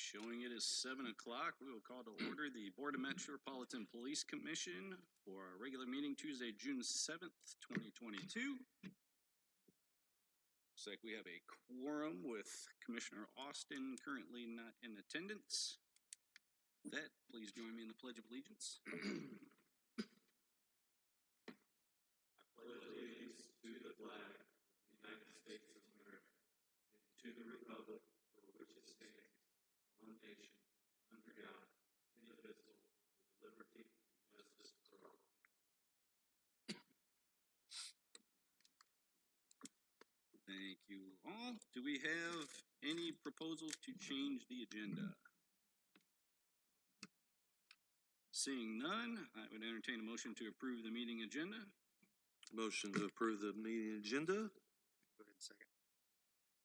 Showing it is 7 o'clock, we will call to order the Board of Metropolitan Police Commission for our regular meeting Tuesday, June 7th, 2022. Looks like we have a quorum with Commissioner Austin currently not in attendance. With that, please join me in the Pledge of Allegiance. I pledge allegiance to the flag of the United States of America and to the republic for which it stands, one nation, under God, indivisible, with liberty and justice for all. Thank you all. Do we have any proposals to change the agenda? Seeing none, I would entertain a motion to approve the meeting agenda. Motion to approve the meeting agenda. Go ahead and second.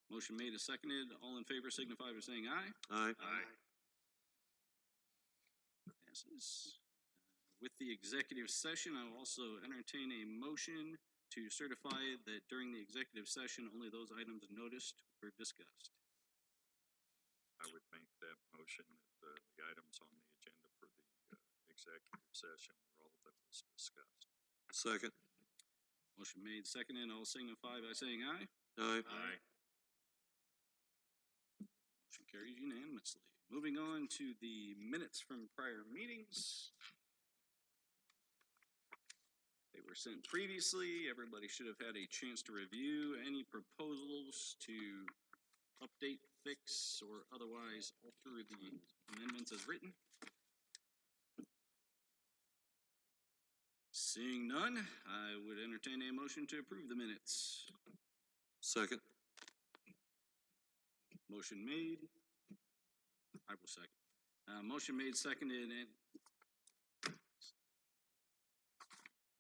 Motion made and seconded. All in favor signify by saying aye. Aye. Passes. With the executive session, I will also entertain a motion to certify that during the executive session, only those items noticed were discussed. I would make that motion that the items on the agenda for the executive session were all that was discussed. Second. Motion made, seconded. All signify by saying aye. Aye. Aye. Motion carries unanimously. Moving on to the minutes from prior meetings. They were sent previously. Everybody should have had a chance to review. Any proposals to update, fix, or otherwise alter the amendments as written? Seeing none, I would entertain a motion to approve the minutes. Second. Motion made. I will second. Motion made, seconded, and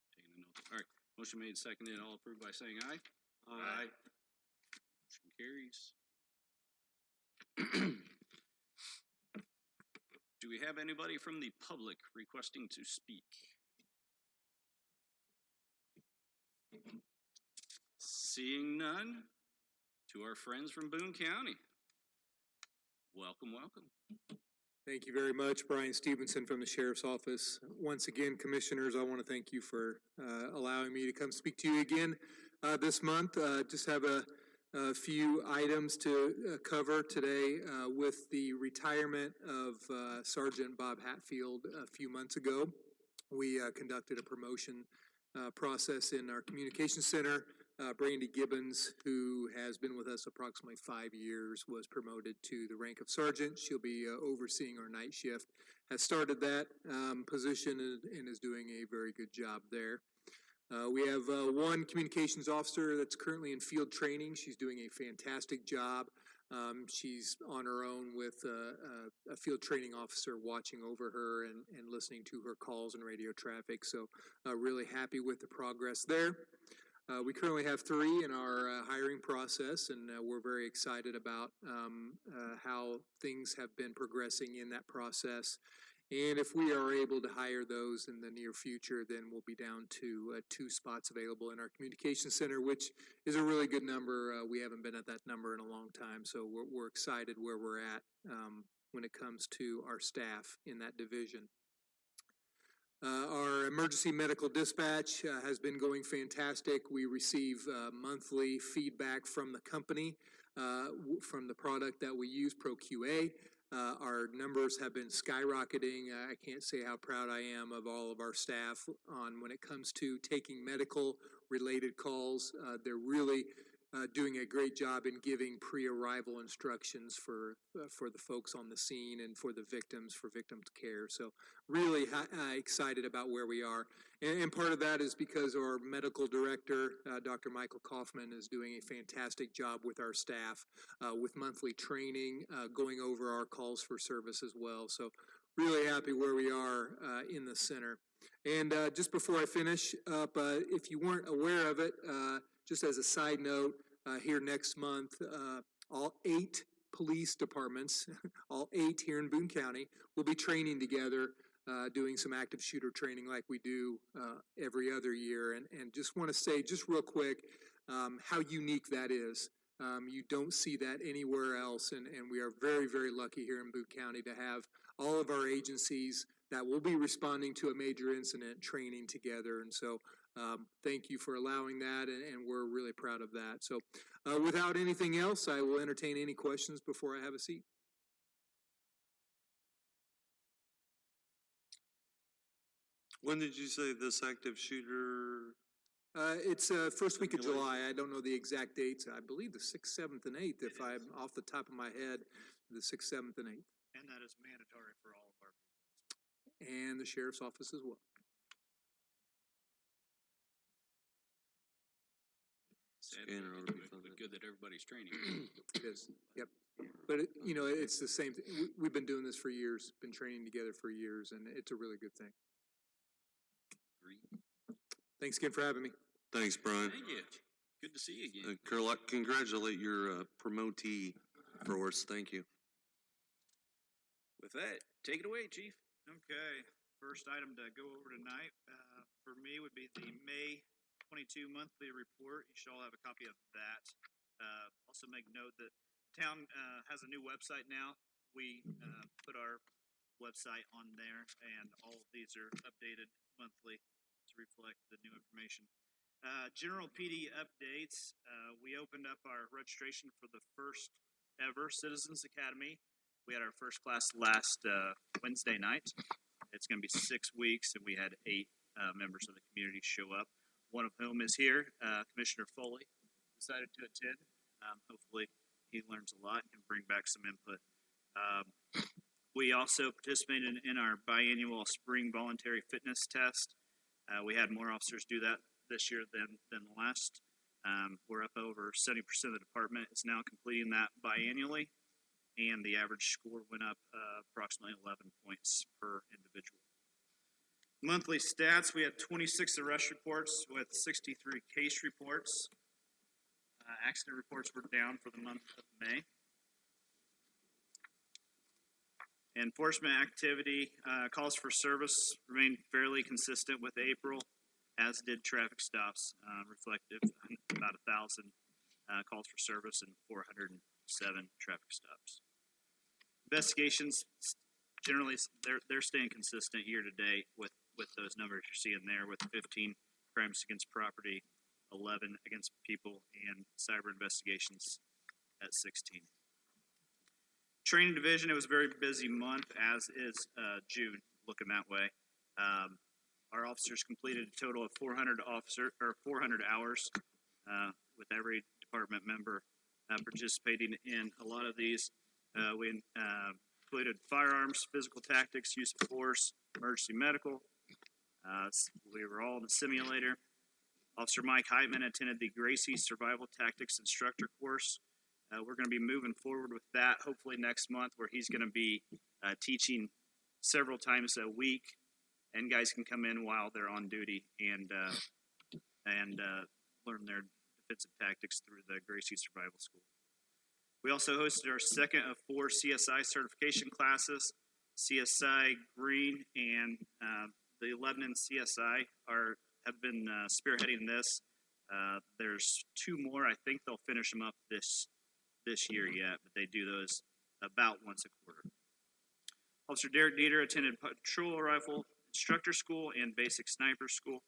taking a note. All right. Motion made, seconded, all approved by saying aye. Aye. Motion carries. Do we have anybody from the public requesting to speak? Seeing none, to our friends from Boone County. Welcome, welcome. Thank you very much, Brian Stevenson from the Sheriff's Office. Once again, Commissioners, I want to thank you for allowing me to come speak to you again this month. Just have a few items to cover today with the retirement of Sergeant Bob Hatfield a few months ago. We conducted a promotion process in our communications center. Brandy Gibbons, who has been with us approximately 5 years, was promoted to the rank of sergeant. She'll be overseeing our night shift. Has started that position and is doing a very good job there. We have one communications officer that's currently in field training. She's doing a fantastic job. She's on her own with a field training officer watching over her and listening to her calls and radio traffic. So really happy with the progress there. We currently have 3 in our hiring process, and we're very excited about how things have been progressing in that process. And if we are able to hire those in the near future, then we'll be down to 2 spots available in our communication center, which is a really good number. We haven't been at that number in a long time, so we're excited where we're at when it comes to our staff in that division. Our emergency medical dispatch has been going fantastic. We receive monthly feedback from the company, from the product that we use, ProQA. Our numbers have been skyrocketing. I can't say how proud I am of all of our staff on when it comes to taking medical related calls. They're really doing a great job in giving pre-arrival instructions for the folks on the scene and for the victims, for victims care. So really excited about where we are. And part of that is because our medical director, Dr. Michael Kaufman, is doing a fantastic job with our staff with monthly training, going over our calls for service as well. So really happy where we are in the center. And just before I finish up, if you weren't aware of it, just as a side note, here next month, all 8 police departments, all 8 here in Boone County, will be training together, doing some active shooter training like we do every other year. And just want to say, just real quick, how unique that is. You don't see that anywhere else, and we are very, very lucky here in Boone County to have all of our agencies that will be responding to a major incident training together. And so thank you for allowing that, and we're really proud of that. So without anything else, I will entertain any questions before I have a seat. When did you say this active shooter? It's first week of July. I don't know the exact dates. I believe the 6th, 7th, and 8th, if I'm off the top of my head, the 6th, 7th, and 8th. And that is mandatory for all of our people. And the sheriff's office as well. Sad, Scanner ought to be but funded. good that everybody's training. It is, yep. But, it's the same, we've been doing this for years, been training together for years, and it's a really good thing. Agreed. Thanks again for having me. Thanks, Brian. Thank you. Good to see you again. Congratulate your promotee for us. Thank you. With that, take it away, Chief. Okay, first item to go over tonight, for me would be the May 22 monthly report. You should all have a copy of that. Also make note that the town, has a new website now. We, put our website on there, and all of these are updated monthly to reflect the new information. General PD updates, we opened up our registration for the first ever Citizens Academy. We had our first class last Wednesday night. It's going to be 6 weeks, and we had 8 members of the community show up, one of whom is here. Commissioner Foley decided to attend. Hopefully he learns a lot and can bring back some input. We also participated in our biannual spring voluntary fitness test. We had more officers do that this year than last. We're up over 70% of the department is now completing that biannually, and the average score went up approximately 11 points per individual. Monthly stats, we had 26 arrest reports with 63 case reports. Accident reports were down for the month of May. Enforcement activity, calls for service remained fairly consistent with April, as did traffic stops, reflective about 1,000 calls for service and 407 traffic stops. Investigations, generally, they're staying consistent year to date with those numbers you're seeing there, with 15 crimes against property, 11 against people, and cyber investigations at 16. Training division, it was a very busy month, as is June, looking that way. Our officers completed a total of 400 hours, with every department member participating in a lot of these. We included firearms, physical tactics, use of force, emergency medical. We were all in the simulator. Officer Mike Heitman attended the Gracie Survival Tactics Instructor course. We're going to be moving forward with that hopefully next month, where he's going to be teaching several times a week, and guys can come in while they're on duty and learn their defensive tactics through the Gracie Survival School. We also hosted our second of 4 CSI certification classes. CSI Green and the Lebanon CSI have been spearheading this. There's 2 more. I think they'll finish them up this year yet, but they do those about once a quarter. Officer Derek Dieter attended patrol rifle instructor school and basic sniper school,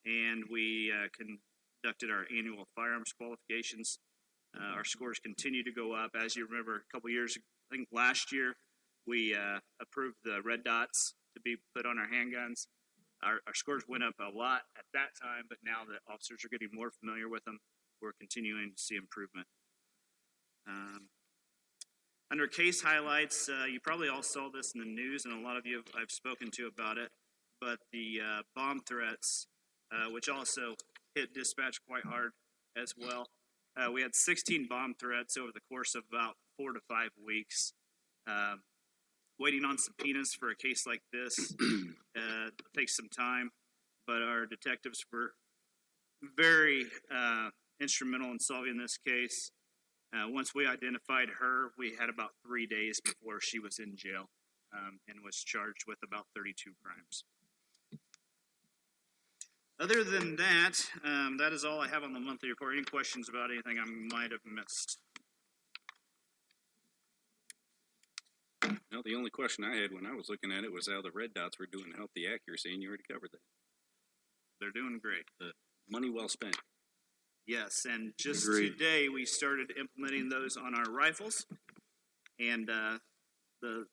and we conducted our annual firearms qualifications. Our scores continue to go up. As you remember, a couple years, I think last year, we approved the red dots to be put on our handguns. Our scores went up a lot at that time, but now that officers are getting more familiar with them, we're continuing to see improvement. Under case highlights, you probably all saw this in the news, and a lot of you I've spoken to about it, but the bomb threats, which also hit dispatch quite hard as well. We had 16 bomb threats over the course of about 4 to 5 weeks. Waiting on subpoenas for a case like this takes some time, but our detectives were very instrumental in solving this case. Once we identified her, we had about 3 days before she was in jail and was charged with about 32 crimes. Other than that, that is all I have on the monthly report. Any questions about anything I might have missed? No, the only question I had when I was looking at it was how the red dots were doing to help the accuracy, and you already covered that. They're doing great. Money well spent. Yes, and just Agreed. today, we started implementing those on our rifles. And, the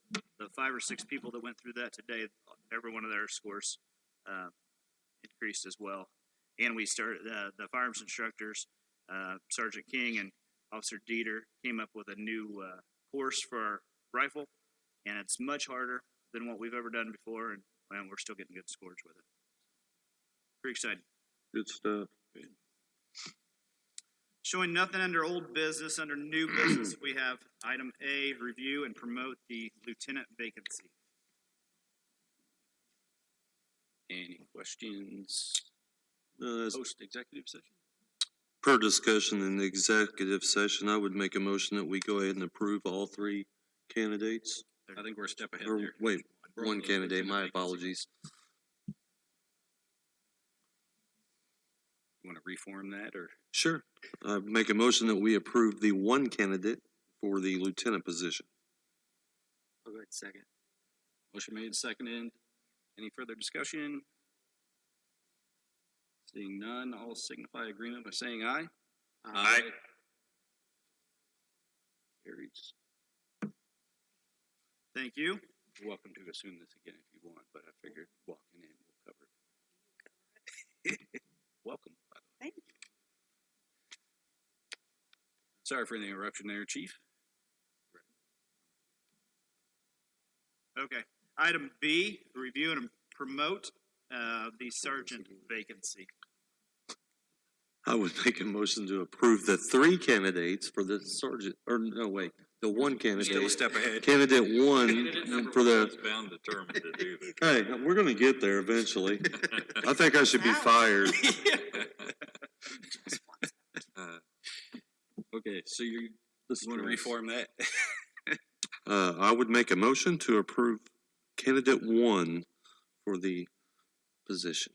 5 or 6 people that went through that today, every one of their scores, increased as well. And we started, the firearms instructors, Sergeant King and Officer Dieter came up with a new, course for our rifle. And it's much harder than what we've ever done before, and we're still getting good scores with it. Pretty excited. Good stuff. Showing nothing under old business, under new business, we have item A, review and promote the lieutenant vacancy. Any questions As post-executive session? per discussion in the executive session, I would make a motion that we go ahead and approve all 3 candidates. I think we're a step ahead Or, there. wait, We're on one the candidate, lieutenant my vacancy. apologies. You want to reform that, or? Sure. Make a motion that we approve the 1 candidate for the lieutenant position. I'll go ahead second. Motion made, seconded. Any further discussion? Seeing none, all signify agreement by saying aye. Aye. Carries. Thank you. You're welcome to assume this again if you want, but I figured walking in, we'll cover it. Welcome, by the way. Thank you. Sorry for the interruption there, Chief. Okay. Item B, review and promote the sergeant vacancy. I would make a motion to approve the 3 candidates for the sergeant, or no, wait, the 1 Still a candidate. step ahead. Candidate 1 Candidate number for one the, is bound determined to do that. hey, we're gonna get there eventually. I think I should be fired. Okay, so you This want to is- reform that? I would make a motion to approve candidate 1 for the position.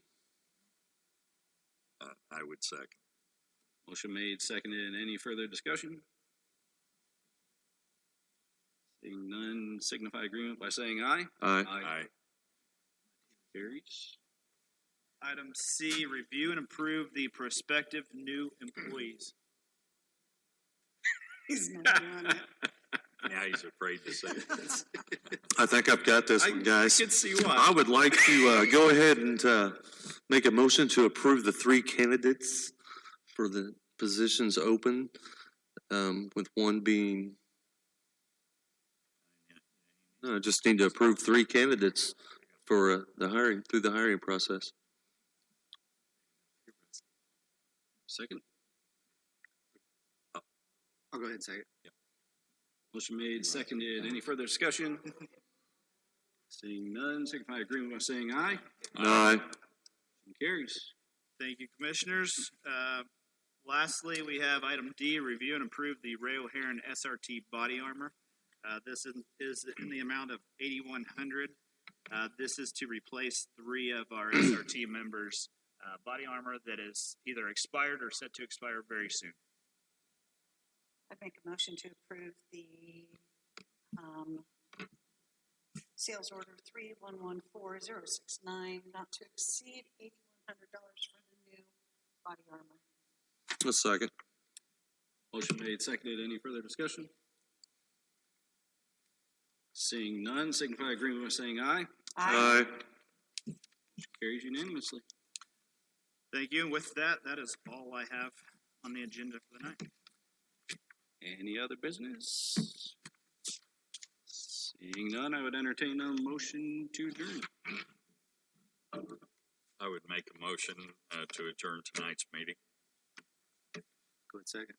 I would second. Motion made, seconded. Any further discussion? Seeing none, signify agreement by saying aye. Aye. Aye. Carries. Item C, review and approve the prospective new employees. He's not doing it. Now he's afraid to say it. I think I've got this one, guys. I can see I why. would like to go ahead and make a motion to approve the 3 candidates for the positions open, with 1 being. No, I just need to approve 3 candidates for the hiring, through the hiring process. Second. I'll go ahead and say it. Motion made, seconded. Any further discussion? Seeing none, signify agreement by saying aye. Aye. Motion carries. Thank you, commissioners. Lastly, we have item D, review and approve the Ray O'Haron SRT body armor. This is in the amount of $8,100. This is to replace 3 of our SRT members' body armor that is either expired or set to expire very soon. I'd make a motion to approve the sales order 3114-069, not to exceed $8,100 for the new body armor. A second. Motion made, seconded. Any further discussion? Seeing none, signify agreement by saying aye. Aye. Motion carries unanimously. Thank you. And with that, that is all I have on the agenda for the night. Any other business? Seeing none, I would entertain a motion to adjourn. I would make a motion to adjourn tonight's meeting. Go ahead, second.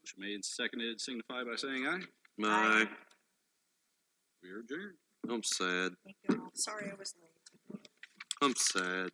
Motion made, seconded, signify by saying aye. Aye. We are adjourned. I'm sad. Thank you all. Sorry I was late. I'm sad.